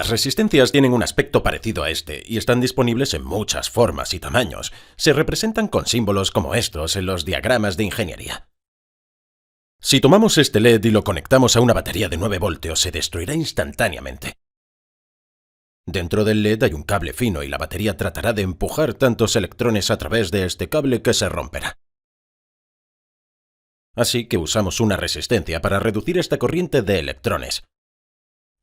Las resistencias tienen un aspecto parecido a este y están disponibles en muchas formas y tamaños. Se representan con símbolos como estos en los diagramas de ingeniería. Si tomamos este LED y lo conectamos a una batería de 9 voltios, se destruirá instantáneamente. Dentro del LED hay un cable fino y la batería tratará de empujar tantos electrones a través de este cable que se romperá. Así que usamos una resistencia para reducir esta corriente de electrones.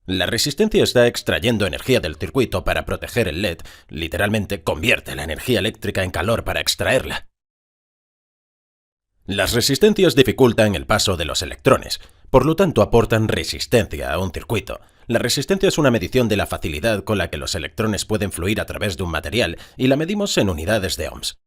La resistencia está extrayendo energía del circuito para proteger el LED, literalmente convierte la energía eléctrica en calor para extraerla. Las resistencias dificultan el paso de los electrones, por lo tanto aportan resistencia a un circuito. La resistencia es una medición de la facilidad con la que los electrones pueden fluir a través de un material y la medimos en unidades de ohms.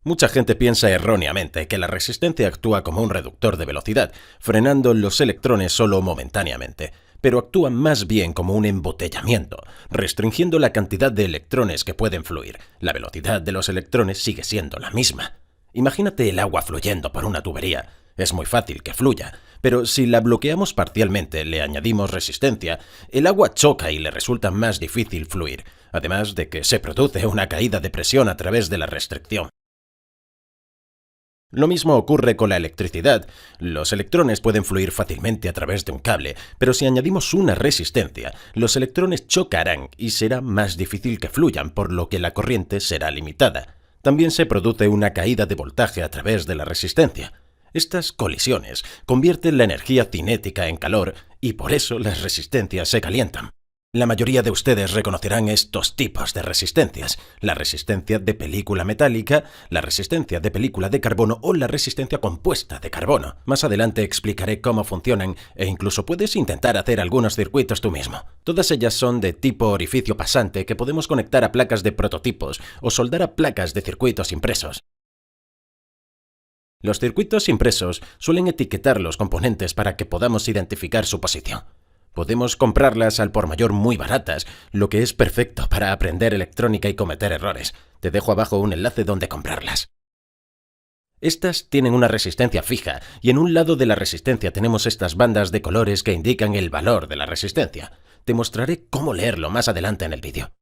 Mucha gente piensa erróneamente que la resistencia actúa como un reductor de velocidad, frenando los electrones solo momentáneamente, pero actúa más bien como un embotellamiento, restringiendo la cantidad de electrones que pueden fluir. La velocidad de los electrones sigue siendo la misma. Imagínate el agua fluyendo por una tubería. Es muy fácil que fluya, pero si la bloqueamos parcialmente, le añadimos resistencia, el agua choca y le resulta más difícil fluir, además de que se produce una caída de presión a través de la restricción. Lo mismo ocurre con la electricidad. Los electrones pueden fluir fácilmente a través de un cable, pero si añadimos una resistencia, los electrones chocarán y será más difícil que fluyan, por lo que la corriente será limitada. También se produce una caída de voltaje a través de la resistencia. Estas colisiones convierten la energía cinética en calor y por eso las resistencias se calientan. La mayoría de ustedes reconocerán estos tipos de resistencias: la resistencia de película metálica, la resistencia de película de carbono o la resistencia compuesta de carbono. Más adelante explicaré cómo funcionan e incluso puedes intentar hacer algunos circuitos tú mismo. Todas ellas son de tipo orificio pasante que podemos conectar a placas de prototipos o soldar a placas de circuitos impresos. Los circuitos impresos suelen etiquetar los componentes para que podamos identificar su posición. Podemos comprarlas al por mayor muy baratas, lo que es perfecto para aprender electrónica y cometer errores. Te dejo abajo un enlace donde comprarlas. Estas tienen una resistencia fija y en un lado de la resistencia tenemos estas bandas de colores que indican el valor de la resistencia. Te mostraré cómo leerlo más adelante en el vídeo.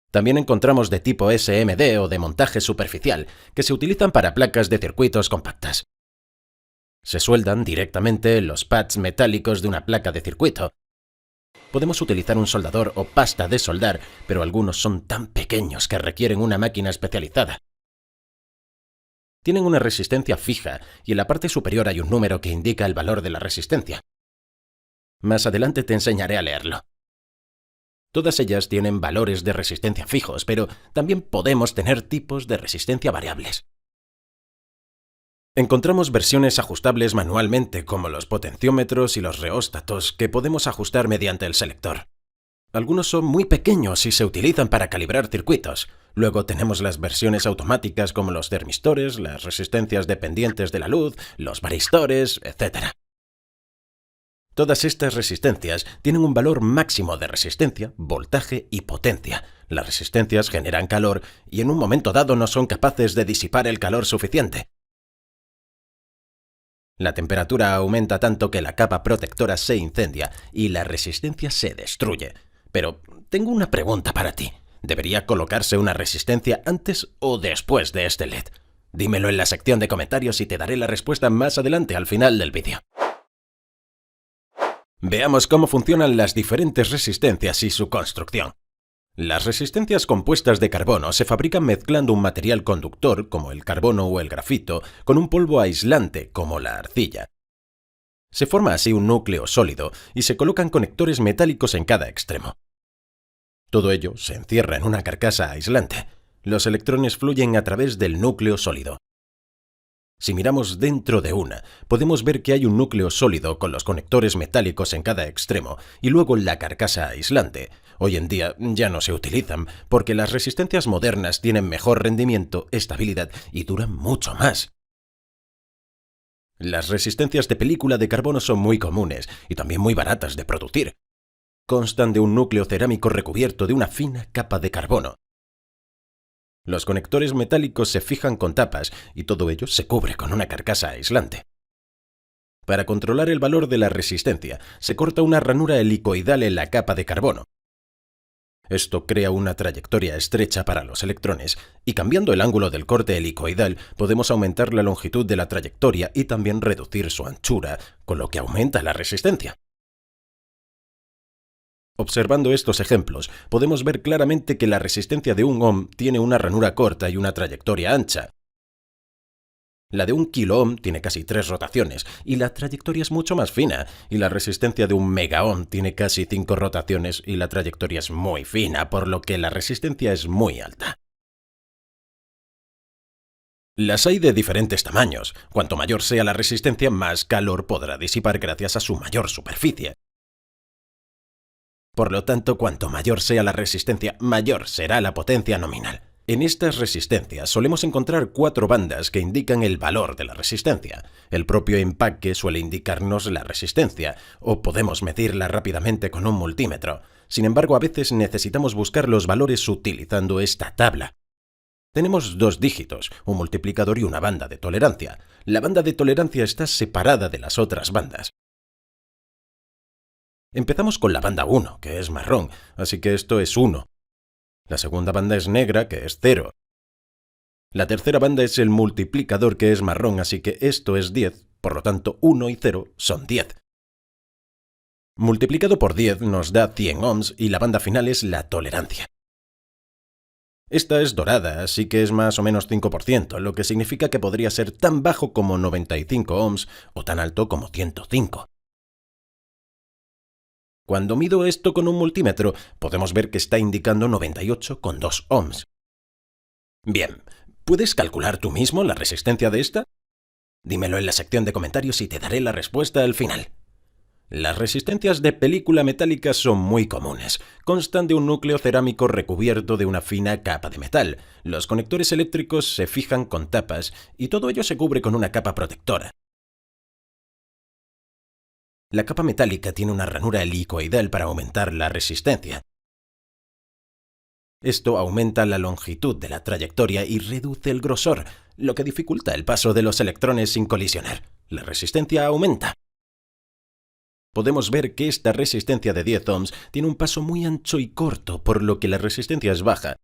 También encontramos de tipo SMD o de montaje superficial, que se utilizan para placas de circuitos compactas. Se sueldan directamente en los pads metálicos de una placa de circuito. Podemos utilizar un soldador o pasta de soldar, pero algunos son tan pequeños que requieren una máquina especializada. Tienen una resistencia fija y en la parte superior hay un número que indica el valor de la resistencia. Más adelante te enseñaré a leerlo. Todas ellas tienen valores de resistencia fijos, pero también podemos tener tipos de resistencia variables. Encontramos versiones ajustables manualmente, como los potenciómetros y los reóstatos, que podemos ajustar mediante el selector. Algunos son muy pequeños y se utilizan para calibrar circuitos. Luego tenemos las versiones automáticas como los termistores, las resistencias dependientes de la luz, los varistores, etc. Todas estas resistencias tienen un valor máximo de resistencia, voltaje y potencia. Las resistencias generan calor y en un momento dado no son capaces de disipar el calor suficiente. La temperatura aumenta tanto que la capa protectora se incendia y la resistencia se destruye. Pero tengo una pregunta para ti. ¿Debería colocarse una resistencia antes o después de este LED? Dímelo en la sección de comentarios y te daré la respuesta más adelante al final del vídeo. Veamos cómo funcionan las diferentes resistencias y su construcción. Las resistencias compuestas de carbono se fabrican mezclando un material conductor, como el carbono o el grafito, con un polvo aislante, como la arcilla. Se forma así un núcleo sólido y se colocan conectores metálicos en cada extremo. Todo ello se encierra en una carcasa aislante. Los electrones fluyen a través del núcleo sólido. Si miramos dentro de una, podemos ver que hay un núcleo sólido con los conectores metálicos en cada extremo y luego la carcasa aislante. Hoy en día ya no se utilizan porque las resistencias modernas tienen mejor rendimiento, estabilidad y duran mucho más. Las resistencias de película de carbono son muy comunes y también muy baratas de producir. Constan de un núcleo cerámico recubierto de una fina capa de carbono. Los conectores metálicos se fijan con tapas y todo ello se cubre con una carcasa aislante. Para controlar el valor de la resistencia, se corta una ranura helicoidal en la capa de carbono. Esto crea una trayectoria estrecha para los electrones, y cambiando el ángulo del corte helicoidal podemos aumentar la longitud de la trayectoria y también reducir su anchura, con lo que aumenta la resistencia. Observando estos ejemplos, podemos ver claramente que la resistencia de 1 ohm tiene una ranura corta y una trayectoria ancha. La de 1 kiloohm tiene casi 3 rotaciones y la trayectoria es mucho más fina, y la resistencia de 1 megaohm tiene casi 5 rotaciones y la trayectoria es muy fina, por lo que la resistencia es muy alta. Las hay de diferentes tamaños. Cuanto mayor sea la resistencia, más calor podrá disipar gracias a su mayor superficie. Por lo tanto, cuanto mayor sea la resistencia, mayor será la potencia nominal. En estas resistencias solemos encontrar 4 bandas que indican el valor de la resistencia. El propio empaque suele indicarnos la resistencia, o podemos medirla rápidamente con un multímetro. Sin embargo, a veces necesitamos buscar los valores utilizando esta tabla. Tenemos 2 dígitos, un multiplicador y una banda de tolerancia. La banda de tolerancia está separada de las otras bandas. Empezamos con la banda 1, que es marrón, así que esto es 1. La segunda banda es negra, que es 0. La tercera banda es el multiplicador, que es marrón, así que esto es 10, por lo tanto 1 y 0 son 10. Multiplicado por 10 nos da 100 ohms y la banda final es la tolerancia. Esta es dorada, así que es más o menos 5%, lo que significa que podría ser tan bajo como 95 ohms o tan alto como 105. Cuando mido esto con un multímetro, podemos ver que está indicando 98,2 ohms. Bien, ¿puedes calcular tú mismo la resistencia de esta? Dímelo en la sección de comentarios y te daré la respuesta al final. Las resistencias de película metálica son muy comunes. Constan de un núcleo cerámico recubierto de una fina capa de metal. Los conectores eléctricos se fijan con tapas y todo ello se cubre con una capa protectora. La capa metálica tiene una ranura helicoidal para aumentar la resistencia. Esto aumenta la longitud de la trayectoria y reduce el grosor, lo que dificulta el paso de los electrones sin colisionar. La resistencia aumenta. Podemos ver que esta resistencia de 10 ohms tiene un paso muy ancho y corto, por lo que la resistencia es baja.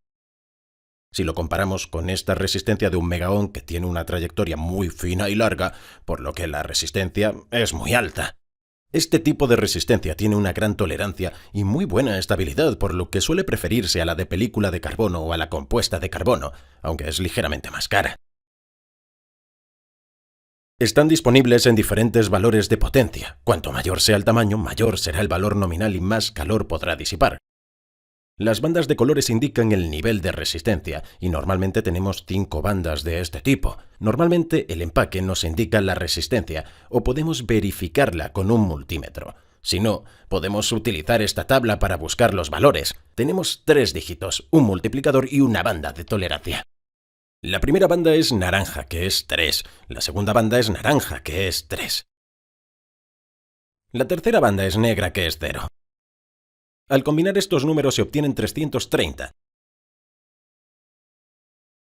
Si lo comparamos con esta resistencia de 1 megaohm, que tiene una trayectoria muy fina y larga, por lo que la resistencia es muy alta. Este tipo de resistencia tiene una gran tolerancia y muy buena estabilidad, por lo que suele preferirse a la de película de carbono o a la compuesta de carbono, aunque es ligeramente más cara. Están disponibles en diferentes valores de potencia. Cuanto mayor sea el tamaño, mayor será el valor nominal y más calor podrá disipar. Las bandas de colores indican el nivel de resistencia y normalmente tenemos 5 bandas de este tipo. Normalmente el empaque nos indica la resistencia o podemos verificarla con un multímetro. Si no, podemos utilizar esta tabla para buscar los valores. Tenemos 3 dígitos, un multiplicador y una banda de tolerancia. La primera banda es naranja, que es 3. La segunda banda es naranja, que es 3. La tercera banda es negra, que es 0. Al combinar estos números se obtienen 330.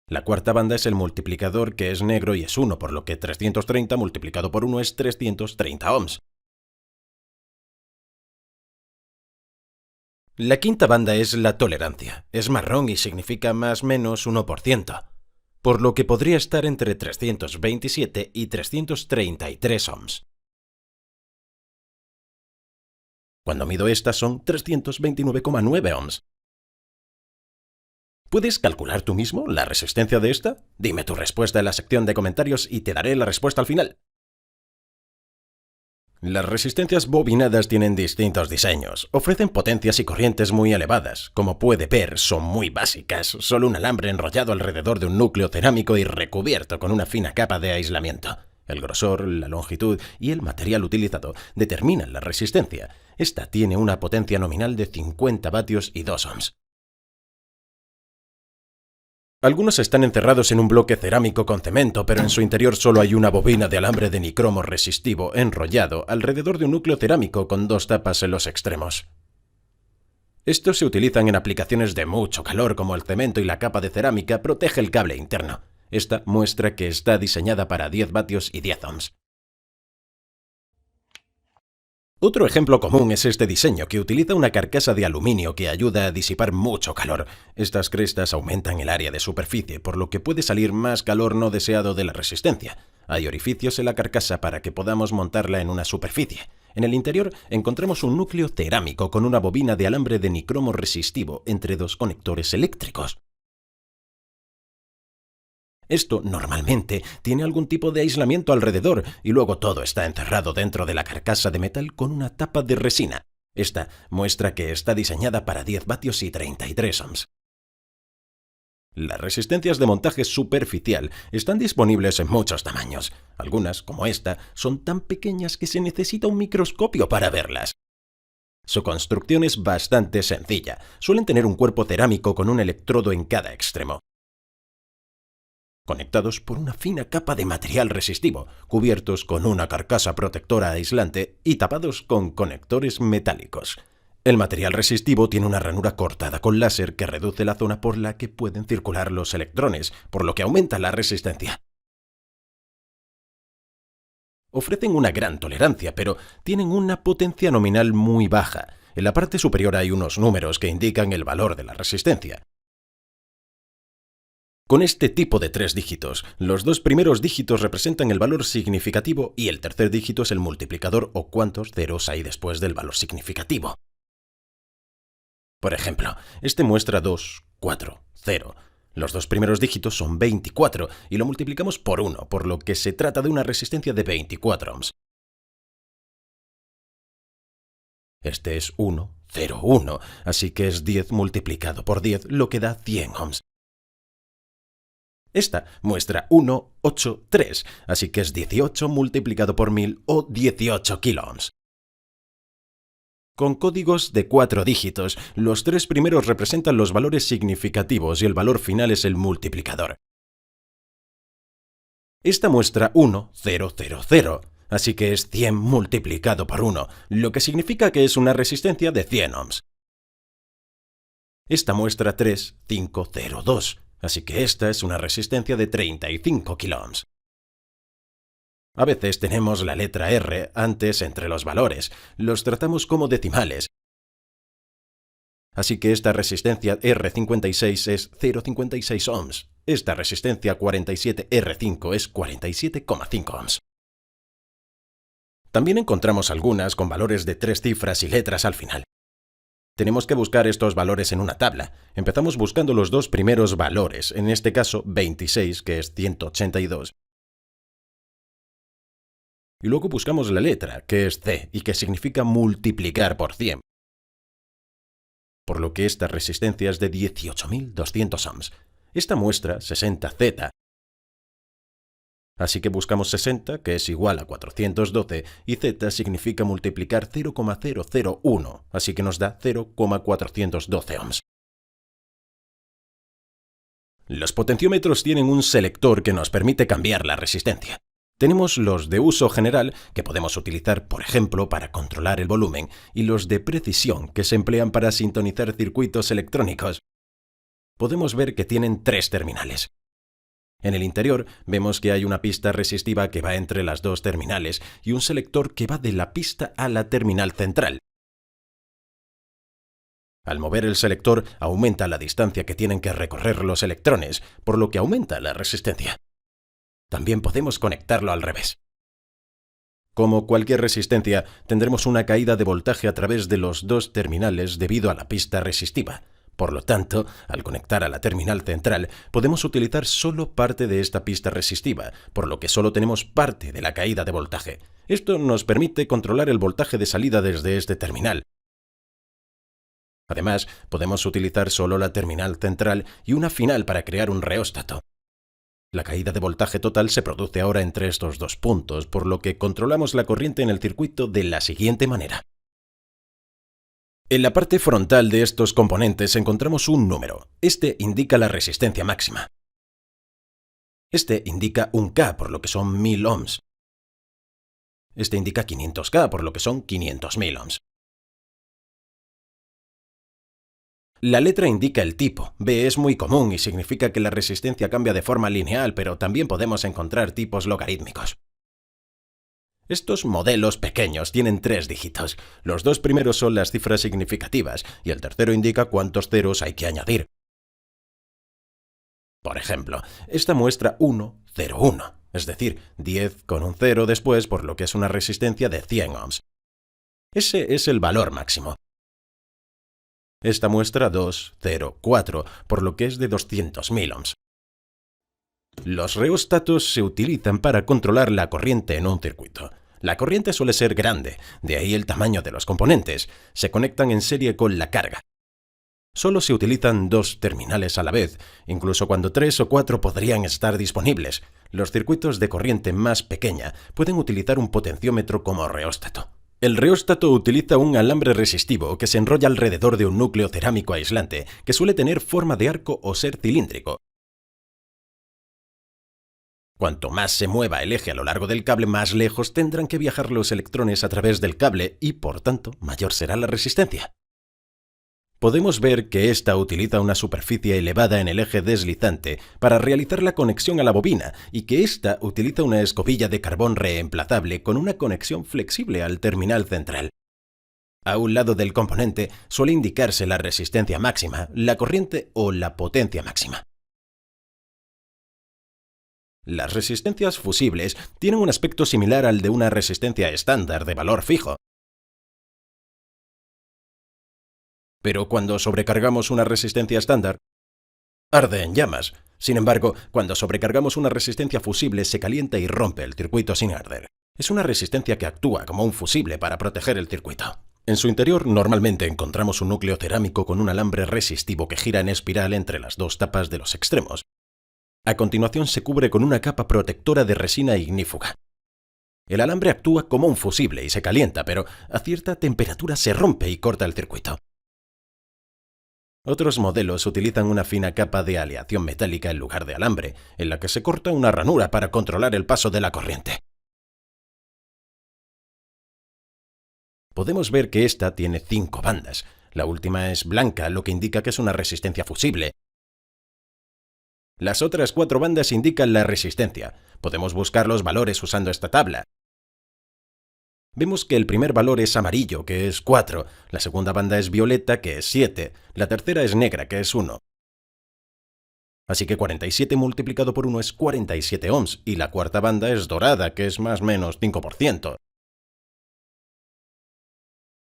La cuarta banda es el multiplicador, que es negro y es 1, por lo que 330 multiplicado por 1 es 330 ohms. La quinta banda es la tolerancia. Es marrón y significa más menos 1%, por lo que podría estar entre 327 y 333 ohms. Cuando mido esta son 329,9 ohms. ¿Puedes calcular tú mismo la resistencia de esta? Dime tu respuesta en la sección de comentarios y te daré la respuesta al final. Las resistencias bobinadas tienen distintos diseños. Ofrecen potencias y corrientes muy elevadas. Como puede ver, son muy básicas. Solo un alambre enrollado alrededor de un núcleo cerámico y recubierto con una fina capa de aislamiento. El grosor, la longitud y el material utilizado determinan la resistencia. Esta tiene una potencia nominal de 50 vatios y 2 ohms. Algunos están encerrados en un bloque cerámico con cemento, pero en su interior solo hay una bobina de alambre de nicromo resistivo enrollado alrededor de un núcleo cerámico con 2 tapas en los extremos. Estos se utilizan en aplicaciones de mucho calor, como el cemento, y la capa de cerámica protege el cable interno. Esta muestra que está diseñada para 10 vatios y 10 ohms. Otro ejemplo común es este diseño, que utiliza una carcasa de aluminio que ayuda a disipar mucho calor. Estas crestas aumentan el área de superficie, por lo que puede salir más calor no deseado de la resistencia. Hay orificios en la carcasa para que podamos montarla en una superficie. En el interior encontramos un núcleo cerámico con una bobina de alambre de nicromo resistivo entre dos conectores eléctricos. Esto normalmente tiene algún tipo de aislamiento alrededor y luego todo está encerrado dentro de la carcasa de metal con una tapa de resina. Esta muestra que está diseñada para 10 vatios y 33 ohms. Las resistencias de montaje superficial están disponibles en muchos tamaños. Algunas, como esta, son tan pequeñas que se necesita un microscopio para verlas. Su construcción es bastante sencilla. Suelen tener un cuerpo cerámico con un electrodo en cada extremo, conectados por una fina capa de material resistivo, cubiertos con una carcasa protectora aislante y tapados con conectores metálicos. El material resistivo tiene una ranura cortada con láser que reduce la zona por la que pueden circular los electrones, por lo que aumenta la resistencia. Ofrecen una gran tolerancia, pero tienen una potencia nominal muy baja. En la parte superior hay unos números que indican el valor de la resistencia. Con este tipo de 3 dígitos, los 2 primeros dígitos representan el valor significativo y el tercer dígito es el multiplicador o cuántos ceros hay después del valor significativo. Por ejemplo, este muestra 2, 4, 0. Los 2 primeros dígitos son 24 y lo multiplicamos por 1, por lo que se trata de una resistencia de 24 ohms. Este es 1, 0, 1, así que es 10 multiplicado por 10, lo que da 100 ohms. Esta muestra 1, 8, 3, así que es 18 multiplicado por 1000 o 18 kiloohms. Con códigos de 4 dígitos, los 3 primeros representan los valores significativos y el valor final es el multiplicador. Esta muestra 1, 0, 0, 0, así que es 100 multiplicado por 1, lo que significa que es una resistencia de 100 ohms. Esta muestra 3, 5, 0, 2, así que esta es una resistencia de 35 kiloohms. A veces tenemos la letra R antes entre los valores, los tratamos como decimales. Así que esta resistencia R56 es 0,56 ohms. Esta resistencia 47R5 es 47,5 ohms. También encontramos algunas con valores de 3 cifras y letras al final. Tenemos que buscar estos valores en una tabla. Empezamos buscando los 2 primeros valores, en este caso 26, que es 182. Y luego buscamos la letra, que es C, y que significa multiplicar por 100. Por lo que esta resistencia es de 18.200 ohms. Esta muestra 60Z. Así que buscamos 60, que es igual a 412, y Z significa multiplicar 0,001, así que nos da 0,412 ohms. Los potenciómetros tienen un selector que nos permite cambiar la resistencia. Tenemos los de uso general, que podemos utilizar, por ejemplo, para controlar el volumen, y los de precisión, que se emplean para sintonizar circuitos electrónicos. Podemos ver que tienen 3 terminales. En el interior vemos que hay una pista resistiva que va entre las 2 terminales y un selector que va de la pista a la terminal central. Al mover el selector aumenta la distancia que tienen que recorrer los electrones, por lo que aumenta la resistencia. También podemos conectarlo al revés. Como cualquier resistencia, tendremos una caída de voltaje a través de los 2 terminales debido a la pista resistiva. Por lo tanto, al conectar a la terminal central, podemos utilizar solo parte de esta pista resistiva, por lo que solo tenemos parte de la caída de voltaje. Esto nos permite controlar el voltaje de salida desde este terminal. Además, podemos utilizar solo la terminal central y una final para crear un reóstato. La caída de voltaje total se produce ahora entre estos 2 puntos, por lo que controlamos la corriente en el circuito de la siguiente manera. En la parte frontal de estos componentes encontramos un número. Este indica la resistencia máxima. Este indica un K, por lo que son 1000 ohms. Este indica 500K, por lo que son 500.000 ohms. La letra indica el tipo. B es muy común y significa que la resistencia cambia de forma lineal, pero también podemos encontrar tipos logarítmicos. Estos modelos pequeños tienen 3 dígitos. Los 2 primeros son las cifras significativas y el tercero indica cuántos ceros hay que añadir. Por ejemplo, esta muestra 1, 0, 1, es decir, 10 con un 0 después, por lo que es una resistencia de 100 ohms. Ese es el valor máximo. Esta muestra 2, 0, 4, por lo que es de 200.000 ohms. Los reóstatos se utilizan para controlar la corriente en un circuito. La corriente suele ser grande, de ahí el tamaño de los componentes. Se conectan en serie con la carga. Solo se utilizan 2 terminales a la vez, incluso cuando 3 o 4 podrían estar disponibles. Los circuitos de corriente más pequeña pueden utilizar un potenciómetro como reóstato. El reóstato utiliza un alambre resistivo que se enrolla alrededor de un núcleo cerámico aislante, que suele tener forma de arco o ser cilíndrico. Cuanto más se mueva el eje a lo largo del cable, más lejos tendrán que viajar los electrones a través del cable y, por tanto, mayor será la resistencia. Podemos ver que ésta utiliza una superficie elevada en el eje deslizante para realizar la conexión a la bobina y que ésta utiliza una escobilla de carbón reemplazable con una conexión flexible al terminal central. A un lado del componente suele indicarse la resistencia máxima, la corriente o la potencia máxima. Las resistencias fusibles tienen un aspecto similar al de una resistencia estándar de valor fijo. Pero cuando sobrecargamos una resistencia estándar, arde en llamas. Sin embargo, cuando sobrecargamos una resistencia fusible se calienta y rompe el circuito sin arder. Es una resistencia que actúa como un fusible para proteger el circuito. En su interior normalmente encontramos un núcleo cerámico con un alambre resistivo que gira en espiral entre las 2 tapas de los extremos. A continuación se cubre con una capa protectora de resina ignífuga. El alambre actúa como un fusible y se calienta, pero a cierta temperatura se rompe y corta el circuito. Otros modelos utilizan una fina capa de aleación metálica en lugar de alambre, en la que se corta una ranura para controlar el paso de la corriente. Podemos ver que esta tiene 5 bandas. La última es blanca, lo que indica que es una resistencia fusible. Las otras 4 bandas indican la resistencia. Podemos buscar los valores usando esta tabla. Vemos que el primer valor es amarillo, que es 4, la segunda banda es violeta, que es 7, la tercera es negra, que es 1. Así que 47 multiplicado por 1 es 47 ohms, y la cuarta banda es dorada, que es más o menos 5%.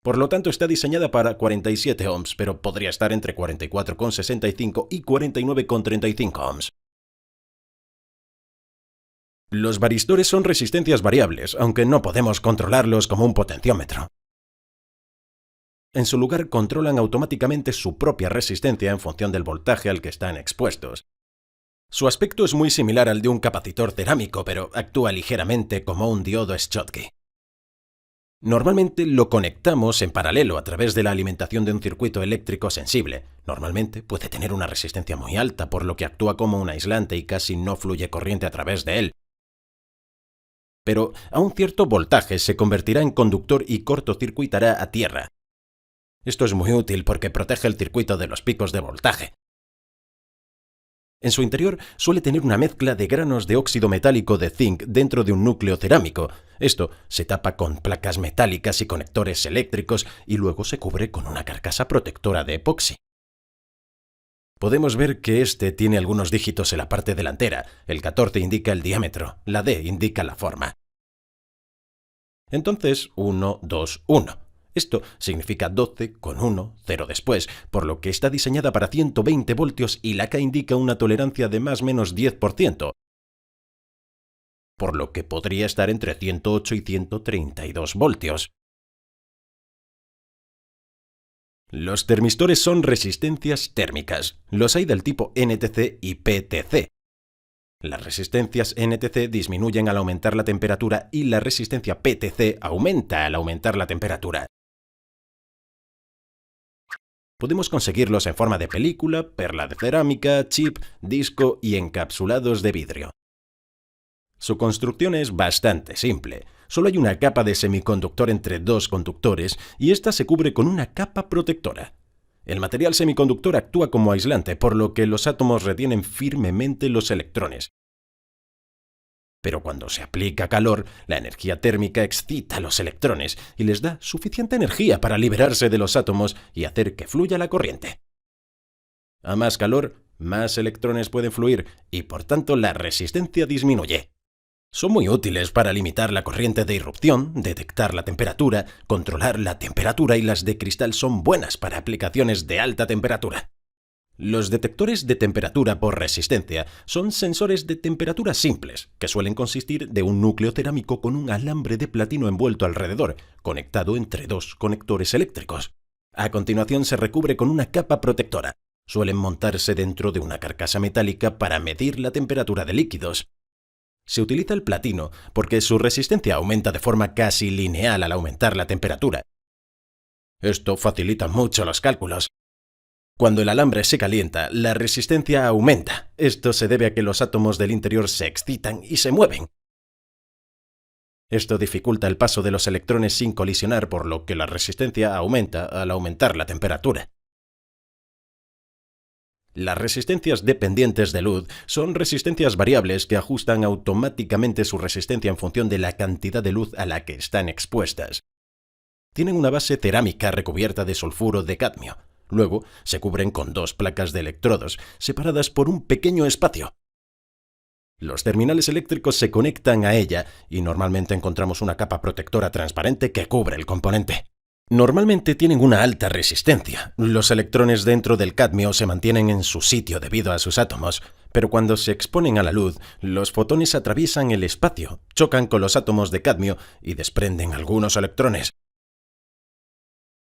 Por lo tanto, está diseñada para 47 ohms, pero podría estar entre 44,65 y 49,35 ohms. Los varistores son resistencias variables, aunque no podemos controlarlos como un potenciómetro. En su lugar, controlan automáticamente su propia resistencia en función del voltaje al que están expuestos. Su aspecto es muy similar al de un capacitor cerámico, pero actúa ligeramente como un diodo Schottky. Normalmente lo conectamos en paralelo a través de la alimentación de un circuito eléctrico sensible. Normalmente puede tener una resistencia muy alta, por lo que actúa como un aislante y casi no fluye corriente a través de él. Pero a un cierto voltaje se convertirá en conductor y cortocircuitará a tierra. Esto es muy útil porque protege el circuito de los picos de voltaje. En su interior suele tener una mezcla de granos de óxido metálico de zinc dentro de un núcleo cerámico. Esto se tapa con placas metálicas y conectores eléctricos y luego se cubre con una carcasa protectora de epoxi. Podemos ver que este tiene algunos dígitos en la parte delantera. El 14 indica el diámetro, la D indica la forma. Entonces, 1, 2, 1. Esto significa 12 con 1, 0 después, por lo que está diseñada para 120 voltios y la K indica una tolerancia de más o menos 10%, por lo que podría estar entre 108 y 132 voltios. Los termistores son resistencias térmicas. Los hay del tipo NTC y PTC. Las resistencias NTC disminuyen al aumentar la temperatura y la resistencia PTC aumenta al aumentar la temperatura. Podemos conseguirlos en forma de película, perla de cerámica, chip, disco y encapsulados de vidrio. Su construcción es bastante simple. Solo hay una capa de semiconductor entre 2 conductores y esta se cubre con una capa protectora. El material semiconductor actúa como aislante, por lo que los átomos retienen firmemente los electrones. Pero cuando se aplica calor, la energía térmica excita a los electrones y les da suficiente energía para liberarse de los átomos y hacer que fluya la corriente. A más calor, más electrones pueden fluir y por tanto la resistencia disminuye. Son muy útiles para limitar la corriente de irrupción, detectar la temperatura, controlar la temperatura, y las de cristal son buenas para aplicaciones de alta temperatura. Los detectores de temperatura por resistencia son sensores de temperatura simples, que suelen consistir de un núcleo cerámico con un alambre de platino envuelto alrededor, conectado entre dos conectores eléctricos. A continuación se recubre con una capa protectora. Suelen montarse dentro de una carcasa metálica para medir la temperatura de líquidos. Se utiliza el platino porque su resistencia aumenta de forma casi lineal al aumentar la temperatura. Esto facilita mucho los cálculos. Cuando el alambre se calienta, la resistencia aumenta. Esto se debe a que los átomos del interior se excitan y se mueven. Esto dificulta el paso de los electrones sin colisionar, por lo que la resistencia aumenta al aumentar la temperatura. Las resistencias dependientes de luz son resistencias variables que ajustan automáticamente su resistencia en función de la cantidad de luz a la que están expuestas. Tienen una base cerámica recubierta de sulfuro de cadmio. Luego se cubren con dos placas de electrodos, separadas por un pequeño espacio. Los terminales eléctricos se conectan a ella y normalmente encontramos una capa protectora transparente que cubre el componente. Normalmente tienen una alta resistencia. Los electrones dentro del cadmio se mantienen en su sitio debido a sus átomos, pero cuando se exponen a la luz, los fotones atraviesan el espacio, chocan con los átomos de cadmio y desprenden algunos electrones.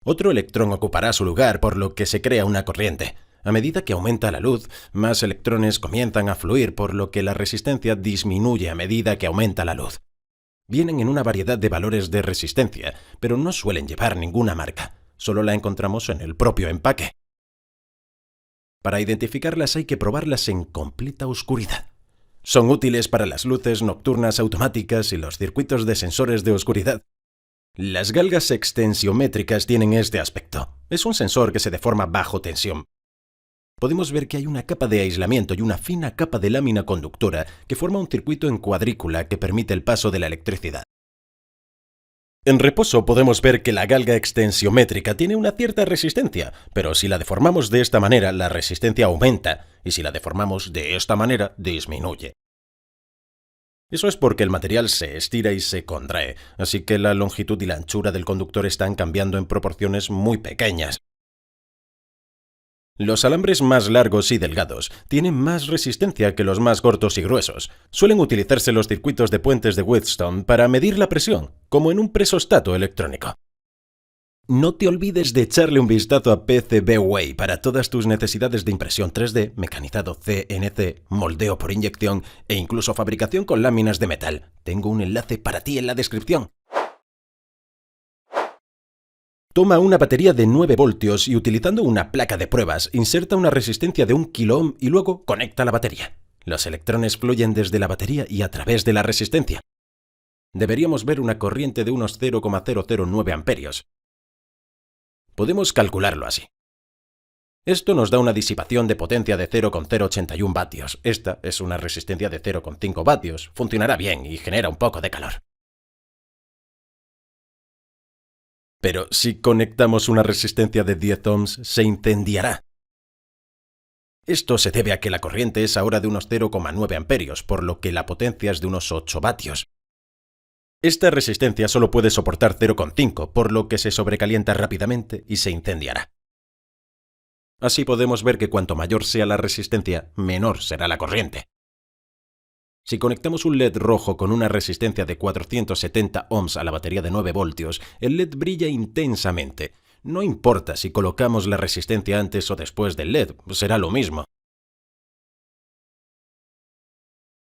Otro electrón ocupará su lugar, por lo que se crea una corriente. A medida que aumenta la luz, más electrones comienzan a fluir, por lo que la resistencia disminuye a medida que aumenta la luz. Vienen en una variedad de valores de resistencia, pero no suelen llevar ninguna marca. Solo la encontramos en el propio empaque. Para identificarlas hay que probarlas en completa oscuridad. Son útiles para las luces nocturnas automáticas y los circuitos de sensores de oscuridad. Las galgas extensiométricas tienen este aspecto. Es un sensor que se deforma bajo tensión. Podemos ver que hay una capa de aislamiento y una fina capa de lámina conductora que forma un circuito en cuadrícula que permite el paso de la electricidad. En reposo podemos ver que la galga extensiométrica tiene una cierta resistencia, pero si la deformamos de esta manera, la resistencia aumenta, y si la deformamos de esta manera, disminuye. Eso es porque el material se estira y se contrae, así que la longitud y la anchura del conductor están cambiando en proporciones muy pequeñas. Los alambres más largos y delgados tienen más resistencia que los más cortos y gruesos. Suelen utilizarse los circuitos de puentes de Wheatstone para medir la presión, como en un presostato electrónico. No te olvides de echarle un vistazo a PCBWay para todas tus necesidades de impresión 3D, mecanizado CNC, moldeo por inyección e incluso fabricación con láminas de metal. Tengo un enlace para ti en la descripción. Toma una batería de 9 voltios y, utilizando una placa de pruebas, inserta una resistencia de 1 kΩ y luego conecta la batería. Los electrones fluyen desde la batería y a través de la resistencia. Deberíamos ver una corriente de unos 0,009 amperios. Podemos calcularlo así. Esto nos da una disipación de potencia de 0,081 vatios. Esta es una resistencia de 0,5 vatios. Funcionará bien y genera un poco de calor. Pero si conectamos una resistencia de 10 ohms, se incendiará. Esto se debe a que la corriente es ahora de unos 0,9 amperios, por lo que la potencia es de unos 8 vatios. Esta resistencia solo puede soportar 0,5, por lo que se sobrecalienta rápidamente y se incendiará. Así podemos ver que cuanto mayor sea la resistencia, menor será la corriente. Si conectamos un LED rojo con una resistencia de 470 ohms a la batería de 9 voltios, el LED brilla intensamente. No importa si colocamos la resistencia antes o después del LED, será lo mismo.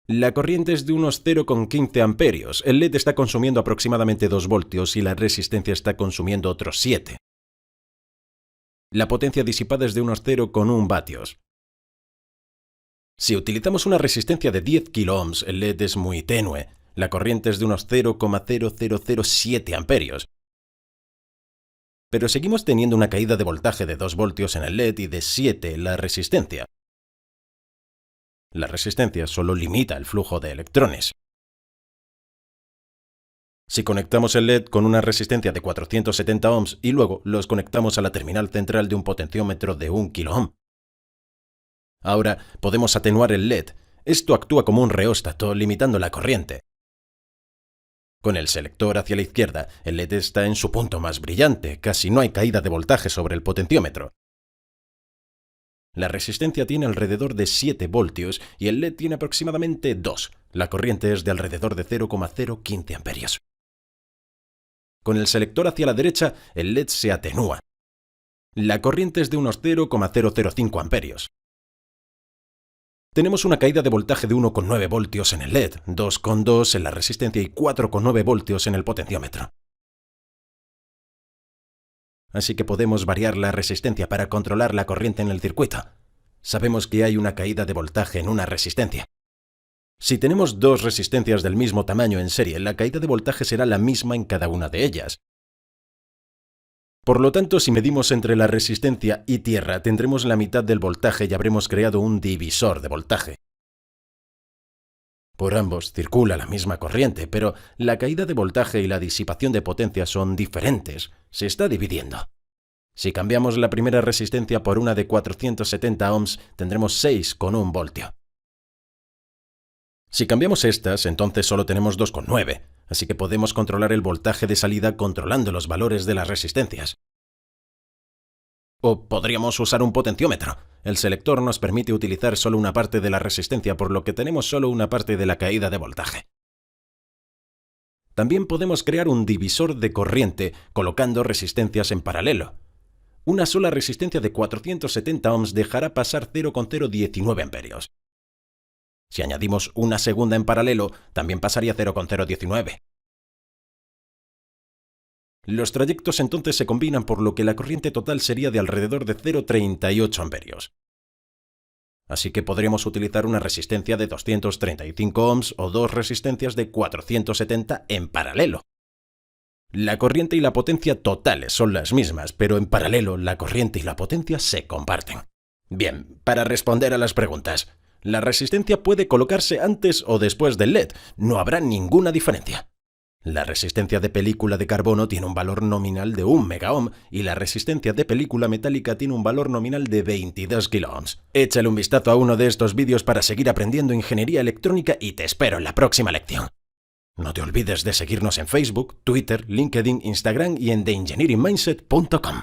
La corriente es de unos 0,15 amperios. El LED está consumiendo aproximadamente 2 voltios y la resistencia está consumiendo otros 7. La potencia disipada es de unos 0,1 vatios. Si utilizamos una resistencia de 10 kΩ, el LED es muy tenue. La corriente es de unos 0,0007 amperios. Pero seguimos teniendo una caída de voltaje de 2 voltios en el LED y de 7 en la resistencia. La resistencia solo limita el flujo de electrones. Si conectamos el LED con una resistencia de 470 ohms y luego los conectamos a la terminal central de un potenciómetro de 1 kΩ. Ahora podemos atenuar el LED. Esto actúa como un reóstato, limitando la corriente. Con el selector hacia la izquierda, el LED está en su punto más brillante, casi no hay caída de voltaje sobre el potenciómetro. La resistencia tiene alrededor de 7 voltios y el LED tiene aproximadamente 2. La corriente es de alrededor de 0,015 amperios. Con el selector hacia la derecha, el LED se atenúa. La corriente es de unos 0,005 amperios. Tenemos una caída de voltaje de 1,9 voltios en el LED, 2,2 en la resistencia y 4,9 voltios en el potenciómetro. Así que podemos variar la resistencia para controlar la corriente en el circuito. Sabemos que hay una caída de voltaje en una resistencia. Si tenemos dos resistencias del mismo tamaño en serie, la caída de voltaje será la misma en cada una de ellas. Por lo tanto, si medimos entre la resistencia y tierra, tendremos la mitad del voltaje y habremos creado un divisor de voltaje. Por ambos circula la misma corriente, pero la caída de voltaje y la disipación de potencia son diferentes. Se está dividiendo. Si cambiamos la primera resistencia por una de 470 ohms, tendremos 6,1 voltio. Si cambiamos estas, entonces solo tenemos 2,9, así que podemos controlar el voltaje de salida controlando los valores de las resistencias. O podríamos usar un potenciómetro. El selector nos permite utilizar solo una parte de la resistencia, por lo que tenemos solo una parte de la caída de voltaje. También podemos crear un divisor de corriente colocando resistencias en paralelo. Una sola resistencia de 470 ohms dejará pasar 0,019 amperios. Si añadimos una segunda en paralelo, también pasaría 0,019. Los trayectos entonces se combinan, por lo que la corriente total sería de alrededor de 0,38 amperios. Así que podríamos utilizar una resistencia de 235 ohms o dos resistencias de 470 en paralelo. La corriente y la potencia totales son las mismas, pero en paralelo la corriente y la potencia se comparten. Bien, para responder a las preguntas, la resistencia puede colocarse antes o después del LED, no habrá ninguna diferencia. La resistencia de película de carbono tiene un valor nominal de 1 megaohm y la resistencia de película metálica tiene un valor nominal de 22 kiloohms. Échale un vistazo a uno de estos vídeos para seguir aprendiendo ingeniería electrónica y te espero en la próxima lección. No te olvides de seguirnos en Facebook, Twitter, LinkedIn, Instagram y en theengineeringmindset.com.